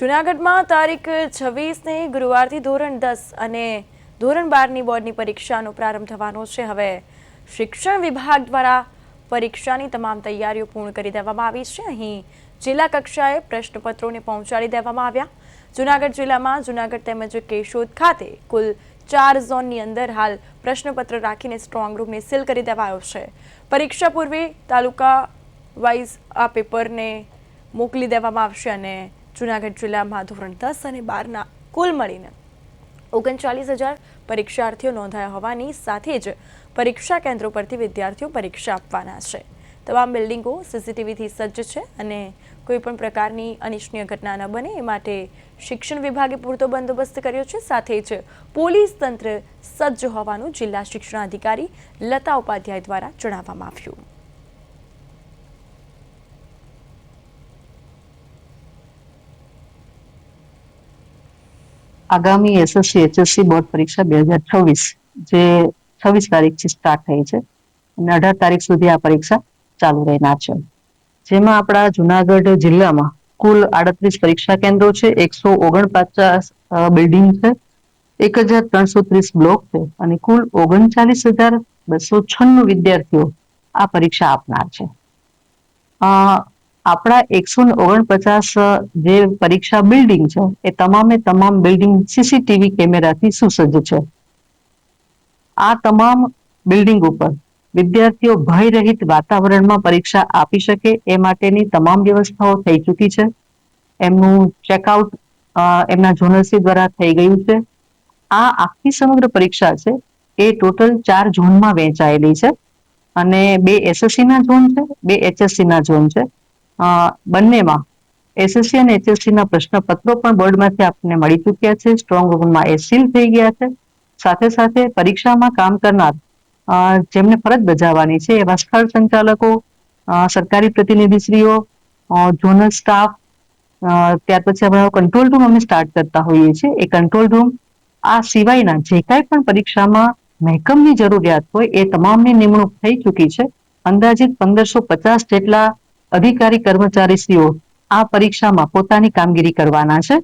જૂનાગઢમાં તારીખ 26ને ગુરુવારથી ધોરણ 10 અને ધોરણ 12ની બોર્ડની પરીક્ષાનો પ્રારંભ થવાનો છે। હવે શિક્ષણ વિભાગ દ્વારા પરીક્ષાની તમામ તૈયારીઓ પૂર્ણ કરી દેવામાં આવી છે। અહીં જિલ્લા કક્ષાએ પ્રશ્નપત્રોને પહોંચાડી દેવામાં આવ્યા। જૂનાગઢ જિલ્લામાં જૂનાગઢ તેમજ કેશોદ ખાતે કુલ 4 ઝોનની અંદર હાલ પ્રશ્નપત્ર રાખીને સ્ટ્રોંગ રૂમને સીલ કરી દેવાયો છે। પરીક્ષા પૂર્વે તાલુકા વાઇઝ આ પેપરને મોકલી દેવામાં આવશે અને જૂનાગઢ જિલ્લામાં ધોરણ 10 અને 12ના કુલ મળીને 39,000 પરીક્ષાર્થીઓ નોંધાયા હોવાની સાથે જ પરીક્ષા કેન્દ્રો પરથી વિદ્યાર્થીઓ પરીક્ષા આપવાના છે। તમામ બિલ્ડિંગો સીસીટીવીથી સજ્જ છે અને કોઈપણ પ્રકારની અનિચ્છનીય ઘટના ન બને એ માટે શિક્ષણ વિભાગે પૂરતો બંદોબસ્ત કર્યો છે। સાથે જ પોલીસ તંત્ર સજ્જ હોવાનું જિલ્લા શિક્ષણાધિકારી લતા ઉપાધ્યાય દ્વારા જણાવવામાં આવ્યું। આગામી એસએસસી એચએસસી બોર્ડ પરીક્ષા 2026 જે 26 તારીખથી સ્ટાર્ટ થઈ છે અને 18 તારીખ સુધી આ પરીક્ષા ચાલુ રહેનાર છે। જેમાં આપણા જુનાગઢ જિલ્લામાં કુલ 38 પરીક્ષા કેન્દ્રો છે, 149 બિલ્ડિંગ છે, 1,330 બ્લોક છે અને કુલ 39,296 વિદ્યાર્થીઓ આ પરીક્ષા આપનાર છે। આપણા 149 જે પરીક્ષા બિલ્ડિંગ છે એ તમામે તમામ બિલ્ડિંગ સીસીટીવી કેમેરાથી સુસજ્જ છે। આ તમામ બિલ્ડિંગ ઉપર વિદ્યાર્થીઓ ભયરહિત વાતાવરણમાં પરીક્ષા આપી શકે એ માટેની તમામ વ્યવસ્થાઓ થઈ ચૂકી છે। એમનું ચેકઆઉટ એમના ઝોનલસી દ્વારા થઈ ગયું છે। આ આખી સમગ્ર પરીક્ષા છે એ ટોટલ 4 ઝોનમાં વહેંચાયેલી છે અને 2 એસએસસીના ઝોન છે, 2 એચએસસીના ઝોન છે। બંનેમાં એસએસસી અને એચએસસીના પ્રશ્નપત્રો પણ બોર્ડમાંથી આપને મળી ચૂક્યા છે। સ્ટ્રોંગ રૂમમાં એ સીલ થઈ ગયા છે। સાથે સાથે પરીક્ષામાં કામ કરનાર જેમને ફરજ બજાવવાની છે એવા સ્થળ સંચાલકો, સરકારી પ્રતિનિધિશ્રીઓ, ઝોનલ સ્ટાફ, ત્યાર પછી આપણે કંટ્રોલ રૂમ અમે સ્ટાર્ટ કરતા હોઈએ છીએ। એ કંટ્રોલ રૂમ આ સિવાયના જે કાંઈ પણ પરીક્ષામાં મહેકમની જરૂરિયાત હોય એ તમામની નિમણૂક થઈ ચૂકી છે। અંદાજિત 1,550 જેટલા અધિકારી કર્મચારીશ્રીઓ આ પરીક્ષામાં પોતાની કામગીરી કરવાના છે।